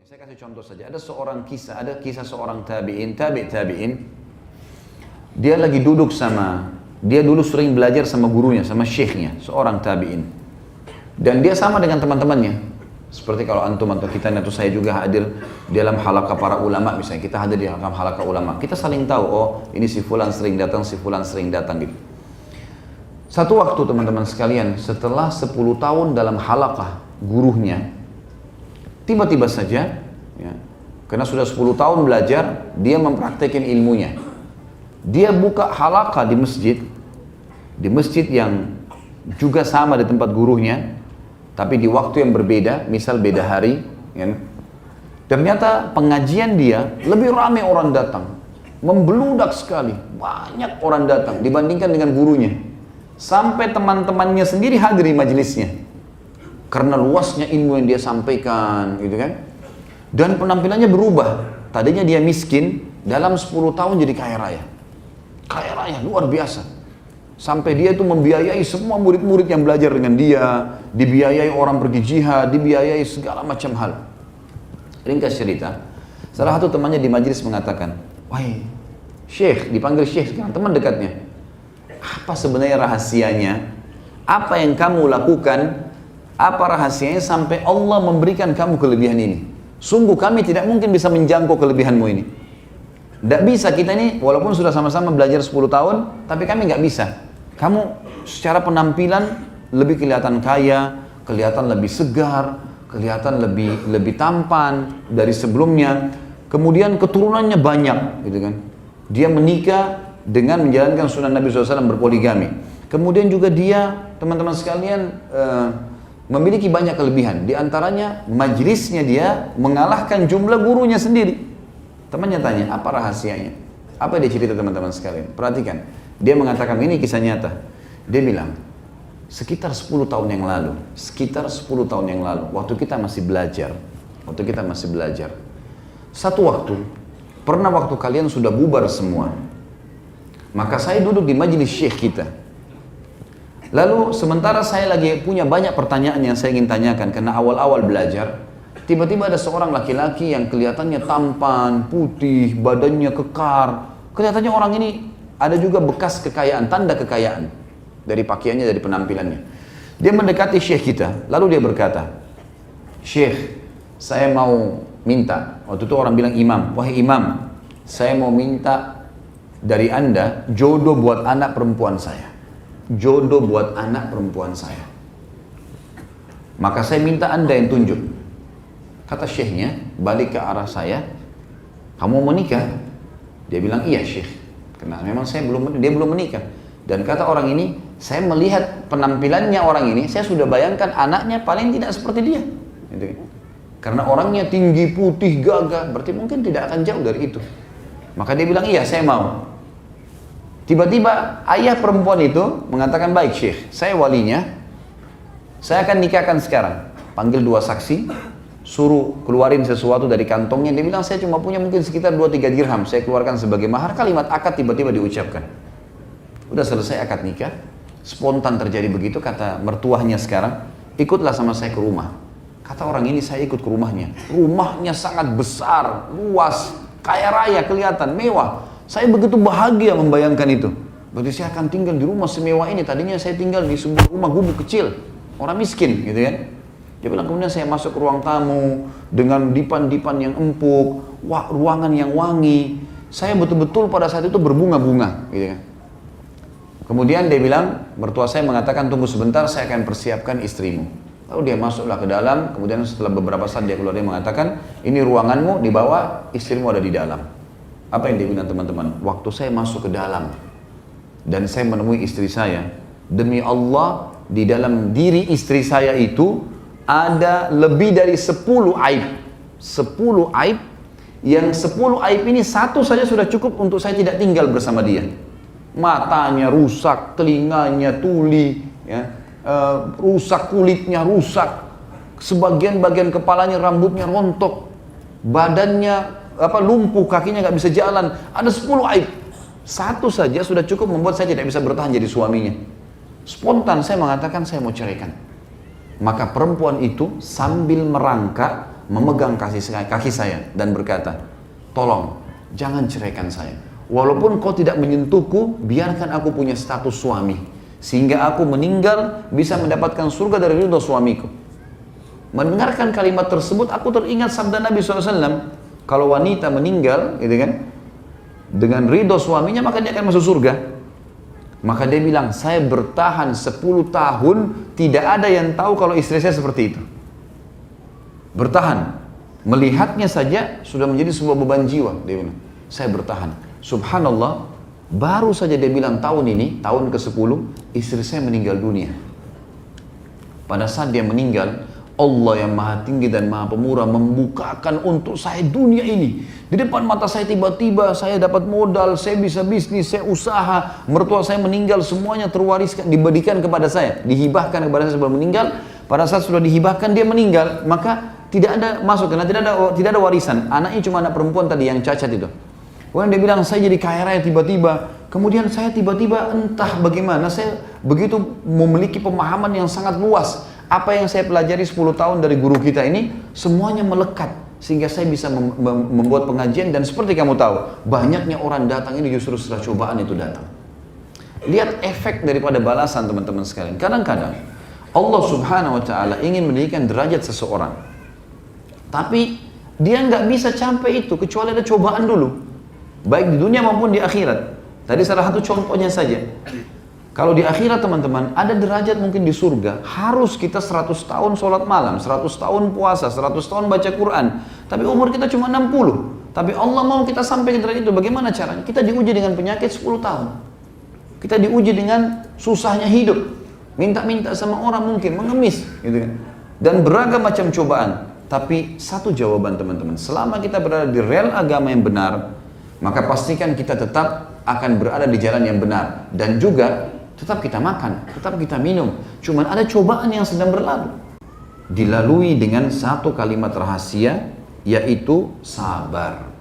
Saya kasih contoh saja. Ada kisah seorang tabi'in. Dia lagi duduk dia dulu sering belajar sama gurunya, sama syekhnya, seorang tabi'in. Dan dia sama dengan teman-temannya. Seperti kalau antum atau kita atau saya juga hadir dalam halaqah para ulama, misalnya kita hadir di halaqah ulama, kita saling tahu, oh ini si fulan sering datang, si fulan sering datang gitu. Satu waktu teman-teman sekalian, setelah 10 tahun dalam halaqah gurunya, tiba-tiba saja, ya, karena sudah 10 tahun belajar, dia mempraktekkan ilmunya. Dia buka halaqah di masjid yang juga sama di tempat gurunya, tapi di waktu yang berbeda, misal beda hari. Ya. Ternyata pengajian dia lebih ramai orang datang, membeludak sekali, banyak orang datang dibandingkan dengan gurunya. Sampai teman-temannya sendiri hadir di majelisnya. Karena luasnya ilmu yang dia sampaikan, gitu kan. Dan penampilannya berubah. Tadinya dia miskin, dalam 10 tahun jadi kaya raya. Kaya raya, luar biasa. Sampai dia itu membiayai semua murid-murid yang belajar dengan dia, dibiayai orang pergi jihad, dibiayai segala macam hal. Ringkas cerita, salah satu temannya di majelis mengatakan, wahai Syekh, dipanggil Syekh sekarang, teman dekatnya. Apa sebenarnya rahasianya? Apa yang kamu lakukan? Apa rahasianya sampai Allah memberikan kamu kelebihan ini? Sungguh kami tidak mungkin bisa menjangkau kelebihanmu ini. Tidak bisa kita ini, walaupun sudah sama-sama belajar 10 tahun, tapi kami nggak bisa. Kamu secara penampilan lebih kelihatan kaya, kelihatan lebih segar, kelihatan lebih tampan dari sebelumnya. Kemudian keturunannya banyak, gitu kan? Dia menikah dengan menjalankan sunnah Nabi SAW berpoligami. Kemudian juga dia, teman-teman sekalian, memiliki banyak kelebihan. Di antaranya majlisnya dia mengalahkan jumlah gurunya sendiri. Temannya tanya, apa rahasianya? Apa dia cerita teman-teman sekalian? Perhatikan, dia mengatakan ini kisah nyata. Dia bilang, sekitar 10 tahun yang lalu, waktu kita masih belajar, satu waktu, pernah waktu kalian sudah bubar semua, maka saya duduk di majelis syekh kita. Lalu sementara saya lagi punya banyak pertanyaan yang saya ingin tanyakan, karena awal-awal belajar, tiba-tiba ada seorang laki-laki yang kelihatannya tampan, putih, badannya kekar. Kelihatannya orang ini ada juga bekas kekayaan, tanda kekayaan. Dari pakaiannya, dari penampilannya. Dia mendekati syekh kita, lalu dia berkata, Syekh, saya mau minta, waktu itu orang bilang imam, wahai imam, saya mau minta dari Anda jodoh buat anak perempuan saya. Jodoh buat anak perempuan saya. Maka saya minta Anda yang tunjuk. Kata syekhnya, balik ke arah saya, kamu mau menikah? Dia bilang, iya syekh. Karena memang dia belum menikah. Dan kata orang ini, saya melihat penampilannya orang ini, saya sudah bayangkan anaknya paling tidak seperti dia. Gitu. Karena orangnya tinggi, putih, gagah, berarti mungkin tidak akan jauh dari itu. Maka dia bilang, iya saya mau. Tiba-tiba ayah perempuan itu mengatakan, baik syekh, saya walinya, saya akan nikahkan sekarang. Panggil 2 saksi, suruh keluarin sesuatu dari kantongnya. Dia bilang, saya cuma punya mungkin sekitar 2-3 dirham, saya keluarkan sebagai mahar. Kalimat akad tiba-tiba diucapkan. Udah selesai akad nikah, spontan terjadi begitu. Kata mertuahnya sekarang, ikutlah sama saya ke rumah. Kata orang ini, saya ikut ke rumahnya. Rumahnya sangat besar, luas, kaya raya, kelihatan mewah. Saya begitu bahagia membayangkan itu. Berarti saya akan tinggal di rumah semewah ini. Tadinya saya tinggal di sebuah rumah gubuk kecil, orang miskin gitu kan. Dia bilang, kemudian saya masuk ke ruang tamu dengan dipan-dipan yang empuk, ruangan yang wangi. Saya betul-betul pada saat itu berbunga-bunga gitu kan. Kemudian dia bilang, mertua saya mengatakan, tunggu sebentar, saya akan persiapkan istrimu. Lalu dia masuklah ke dalam, kemudian setelah beberapa saat dia keluar, dia mengatakan, ini ruanganmu, di bawah, istrimu ada di dalam. Apa yang dia bilang teman-teman? Waktu saya masuk ke dalam dan saya menemui istri saya, demi Allah, di dalam diri istri saya itu ada lebih dari 10 aib. 10 aib, yang 10 aib ini satu saja sudah cukup untuk saya tidak tinggal bersama dia. Matanya rusak, telinganya tuli, ya, rusak kulitnya, rusak. Sebagian-bagian kepalanya, rambutnya rontok. Badannya lumpuh, kakinya nggak bisa jalan. Ada 10 aib. Satu saja sudah cukup membuat saya tidak bisa bertahan jadi suaminya. Spontan saya mengatakan saya mau ceraikan. Maka perempuan itu sambil merangkak memegang kaki saya dan berkata, tolong jangan ceraikan saya. Walaupun kau tidak menyentuhku, biarkan aku punya status suami, sehingga aku meninggal bisa mendapatkan surga dari ridho suamiku. Mendengarkan kalimat tersebut, aku teringat sabda Nabi SAW, kalau wanita meninggal, gitu kan, dengan ridho suaminya, maka dia akan masuk surga. Maka dia bilang, saya bertahan 10 tahun, tidak ada yang tahu kalau istri saya seperti itu. Bertahan. Melihatnya saja sudah menjadi sebuah beban jiwa. Dia bilang, saya bertahan. Subhanallah, baru saja dia bilang tahun ini, tahun ke-10, istri saya meninggal dunia. Pada saat dia meninggal, Allah yang maha tinggi dan maha pemurah membukakan untuk saya dunia ini. Di depan mata saya tiba-tiba saya dapat modal, saya bisa bisnis, saya usaha. Mertua saya meninggal, semuanya terwariskan, diberikan kepada saya, dihibahkan kepada saya sebelum meninggal. Pada saat sudah dihibahkan dia meninggal, maka tidak ada masuk, karena tidak ada warisan. Anaknya cuma anak perempuan tadi yang cacat itu. Kemudian dia bilang, saya jadi kaya raya tiba-tiba. Kemudian saya tiba-tiba entah bagaimana, saya begitu memiliki pemahaman yang sangat luas. Apa yang saya pelajari 10 tahun dari guru kita ini, semuanya melekat. Sehingga saya bisa membuat pengajian, dan seperti kamu tahu, banyaknya orang datang ini justru setelah cobaan itu datang. Lihat efek daripada balasan teman-teman sekalian. Kadang-kadang, Allah subhanahu wa ta'ala ingin meninggikan derajat seseorang. Tapi, dia nggak bisa sampai itu, kecuali ada cobaan dulu. Baik di dunia maupun di akhirat. Tadi salah satu contohnya saja. Kalau di akhirat teman-teman, ada derajat mungkin di surga, harus kita 100 tahun sholat malam, 100 tahun puasa, 100 tahun baca Quran. Tapi umur kita cuma 60. Tapi Allah mau kita sampai ke derajat itu, bagaimana caranya? Kita diuji dengan penyakit 10 tahun. Kita diuji dengan susahnya hidup. Minta-minta sama orang mungkin, mengemis. Gitu kan. Dan beragam macam cobaan. Tapi satu jawaban teman-teman, selama kita berada di rel agama yang benar, maka pastikan kita tetap akan berada di jalan yang benar. Dan juga tetap kita makan, tetap kita minum. Cuman ada cobaan yang sedang berlalu. Dilalui dengan satu kalimat rahasia, yaitu sabar.